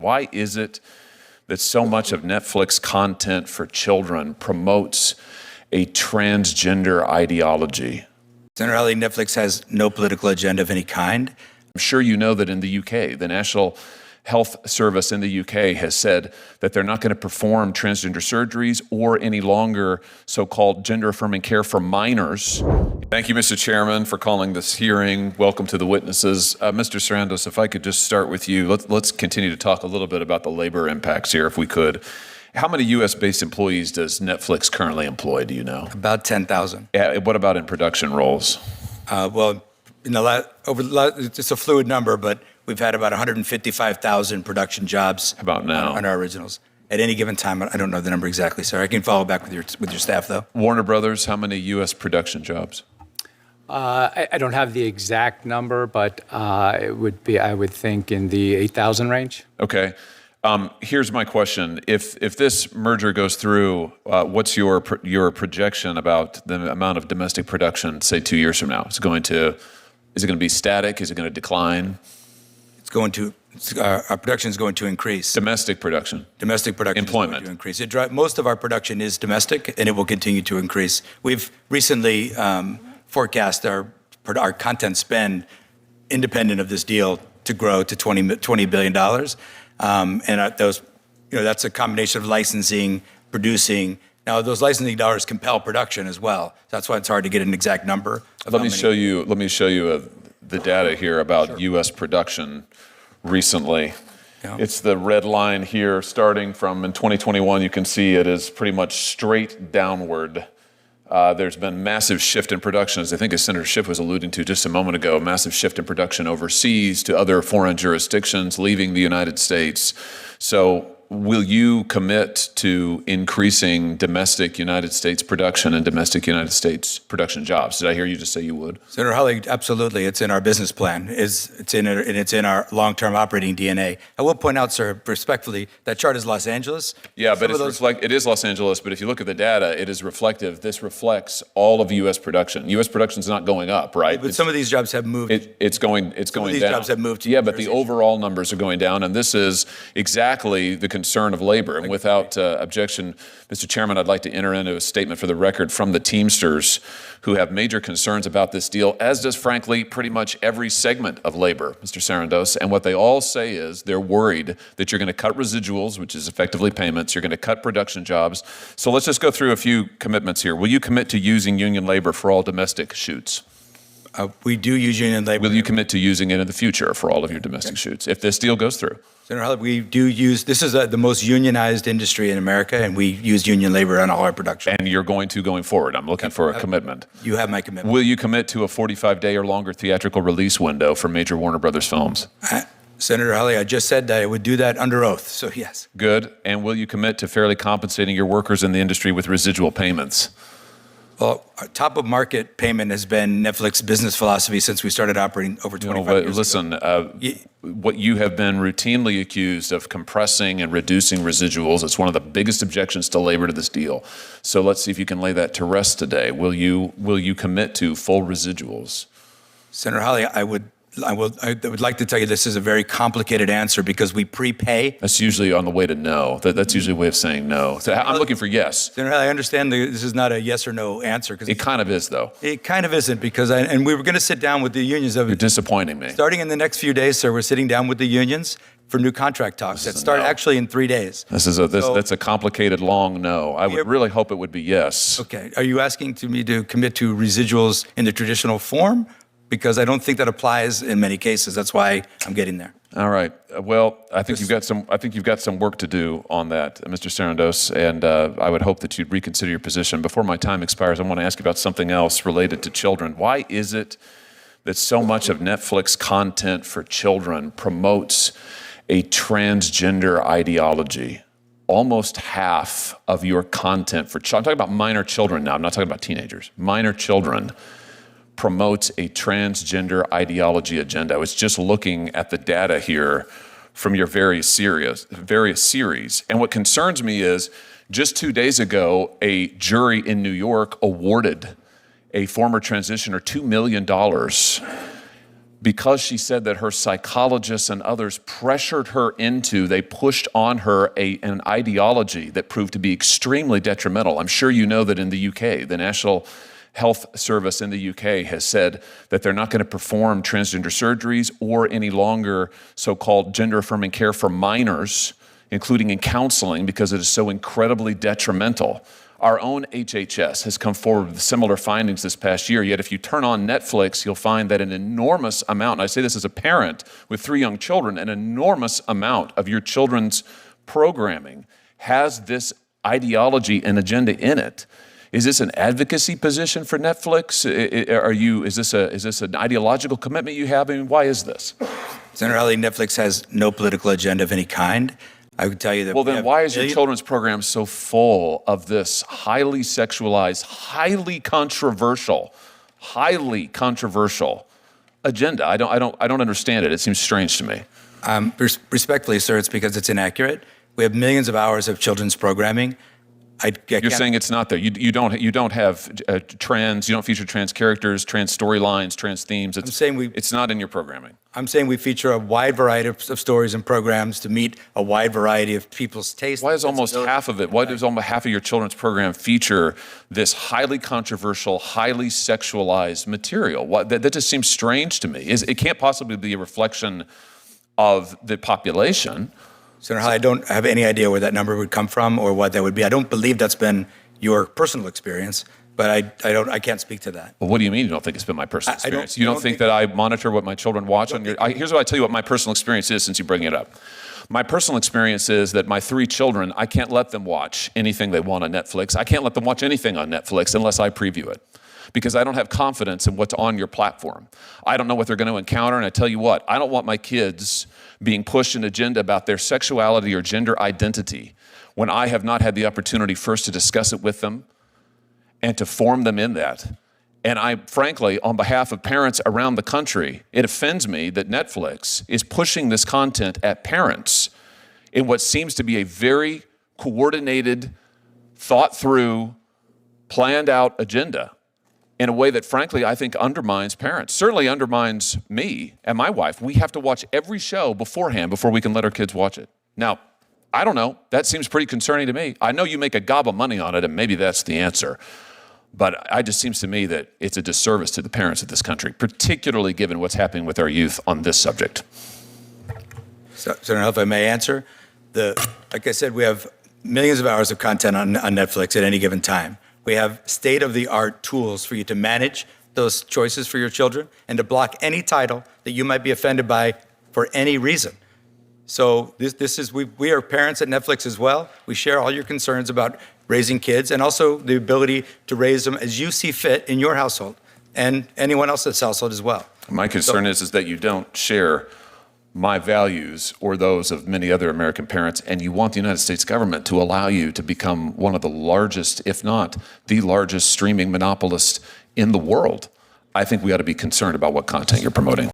Why is it that so much of Netflix content for children promotes a transgender ideology? Senator Hawley, Netflix has no political agenda of any kind. I'm sure you know that in the UK, the National Health Service in the UK has said that they're not going to perform transgender surgeries or any longer so-called gender-affirming care for minors. Thank you, Mr. Chairman, for calling this hearing. Welcome to the witnesses. Mr. Sarandos, if I could just start with you. Let's continue to talk a little bit about the labor impacts here, if we could. How many U.S.-based employees does Netflix currently employ, do you know? About 10,000. Yeah, what about in production roles? Well, it's a fluid number, but we've had about 155,000 production jobs. How about now? On our originals. At any given time, I don't know the number exactly, sir. I can follow back with your staff, though. Warner Brothers, how many U.S. production jobs? I don't have the exact number, but it would be, I would think, in the 8,000 range. Okay. Here's my question. If this merger goes through, what's your projection about the amount of domestic production, say 2 years from now? Is it going to be static? Is it going to decline? Our production is going to increase. Domestic production. Domestic production Employment. is going to increase. Most of our production is domestic, and it will continue to increase. We've recently forecast our content spend, independent of this deal, to grow to $20 billion. That's a combination of licensing, producing. Now, those licensing dollars compel production as well. That's why it's hard to get an exact number. Let me show you the data here about U.S. production recently. Yeah. It's the red line here, starting from in 2021. You can see it is pretty much straight downward. There's been massive shift in production, as I think as Senator Schiff was alluding to just a moment ago, massive shift in production overseas to other foreign jurisdictions, leaving the United States. So will you commit to increasing domestic United States production and domestic United States production jobs? Did I hear you just say you would? Senator Hawley, absolutely. It's in our business plan. It's in our long-term operating DNA. I will point out, sir, respectfully, that chart is Los Angeles. Yeah, but it is Los Angeles, but if you look at the data, it is reflective. This reflects all of U.S. production. U.S. production is not going up, right? But some of these jobs have moved. It's going Some of these down. jobs have moved to Yeah, New but the Jersey. overall numbers are going down, and this is exactly the concern of labor. And without objection, Mr. Chairman, I'd like to enter into a statement for the record from the Teamsters, who have major concerns about this deal, as does, frankly, pretty much every segment of labor, Mr. Sarandos. And what they all say is they're worried that you're going to cut residuals, which is effectively payments. You're going to cut production jobs. So let's just go through a few commitments here. Will you commit to using union labor for all domestic shoots? We do use union labor. Will you commit to using it in the future for all of your domestic shoots if this deal goes through? Senator Hawley, we do use, this is the most unionized industry in America, and we use union labor on all our production. And you're going forward. I'm looking for a commitment. You have my commitment. Will you commit to a 45-day or longer theatrical release window for major Warner Brothers films? Senator Hawley, I just said that I would do that under oath, so yes. Good. And will you commit to fairly compensating your workers in the industry with residual payments? Well, top of market payment has been Netflix's business philosophy since we started operating over 25 years ago. What you have been routinely accused of compressing and reducing residuals, it's one of the biggest objections to labor to this deal. So let's see if you can lay that to rest today. Will you commit to full residuals? Senator Hawley, I would like to tell you this is a very complicated answer because we prepay. That's usually on the way to no. That's usually a way of saying no. So I'm looking for yes. Senator Hawley, I understand this is not a yes or no answer. It kind of is, though. It kind of isn't because, and we were going to sit down with the unions. You're disappointing me. Starting in the next few days, sir, we're sitting down with the unions for new contract talks that start actually in 3 days. That's a complicated, long no. I would really hope it would be yes. Okay. Are you asking me to commit to residuals in the traditional form? Because I don't think that applies in many cases. That's why I'm getting there. All right. Well, I think you've got some work to do on that, Mr. Sarandos, and I would hope that you'd reconsider your position. Before my time expires, I want to ask you about something else related to children. Why is it that so much of Netflix content for children promotes a transgender ideology? Almost half of your content for children, I'm talking about minor children now, I'm not talking about teenagers, minor children, promotes a transgender ideology agenda. I was just looking at the data here from your various series. And what concerns me is just 2 days ago, a jury in New York awarded a former transitioner $2 million because she said that her psychologists and others pressured her into, they pushed on her an ideology that proved to be extremely detrimental. I'm sure you know that in the UK, the National Health Service in the UK has said that they're not going to perform transgender surgeries or any longer so-called gender-affirming care for minors, including in counseling, because it is so incredibly detrimental. Our own HHS has come forward with similar findings this past year, yet if you turn on Netflix, you'll find that an enormous amount, and I say this as a parent with 3 young children, an enormous amount of your children's programming has this ideology and agenda in it. Is this an advocacy position for Netflix? Is this an ideological commitment you have? I mean, why is this? Senator Hawley, Netflix has no political agenda of any kind. I would tell you that. Well, then why is your children's program so full of this highly sexualized, highly controversial agenda? I don't understand it. It seems strange to me. Respectfully, sir, it's because it's inaccurate. We have millions of hours of children's programming. You're saying it's not there. You don't have trans. You don't feature trans characters, trans storylines, trans themes. It's not in your programming. I'm saying we feature a wide variety of stories and programs to meet a wide variety of people's tastes. Why is almost half of it? Why does almost half of your children's program feature this highly controversial, highly sexualized material? That just seems strange to me. It can't possibly be a reflection of the population. Senator Hawley, I don't have any idea where that number would come from or what that would be. I don't believe that's been your personal experience, but I can't speak to that. Well, what do you mean you don't think it's been my personal experience? You don't think that I monitor what my children watch on your... Here's what I tell you what my personal experience is since you bring it up. My personal experience is that my 3 children, I can't let them watch anything they want on Netflix. I can't let them watch anything on Netflix unless I preview it, because I don't have confidence in what's on your platform. I don't know what they're going to encounter, and I tell you what, I don't want my kids being pushed an agenda about their sexuality or gender identity when I have not had the opportunity first to discuss it with them and to form them in that. And I, frankly, on behalf of parents around the country, it offends me that Netflix is pushing this content at parents in what seems to be a very coordinated, thought-through, planned-out agenda in a way that, frankly, I think undermines parents, certainly undermines me and my wife. We have to watch every show beforehand before we can let our kids watch it. Now, I don't know. That seems pretty concerning to me. I know you make a gob of money on it, and maybe that's the answer. But it just seems to me that it's a disservice to the parents of this country, particularly given what's happening with our youth on this subject. Senator Hawley, if I may answer, like I said, we have millions of hours of content on Netflix at any given time. We have state-of-the-art tools for you to manage those choices for your children and to block any title that you might be offended by for any reason. So we are parents at Netflix as well. We share all your concerns about raising kids and also the ability to raise them as you see fit in your household and anyone else's household as well. My concern is that you don't share my values or those of many other American parents, and you want the United States government to allow you to become one of the largest, if not the largest, streaming monopolist in the world. I think we ought to be concerned about what content you're promoting.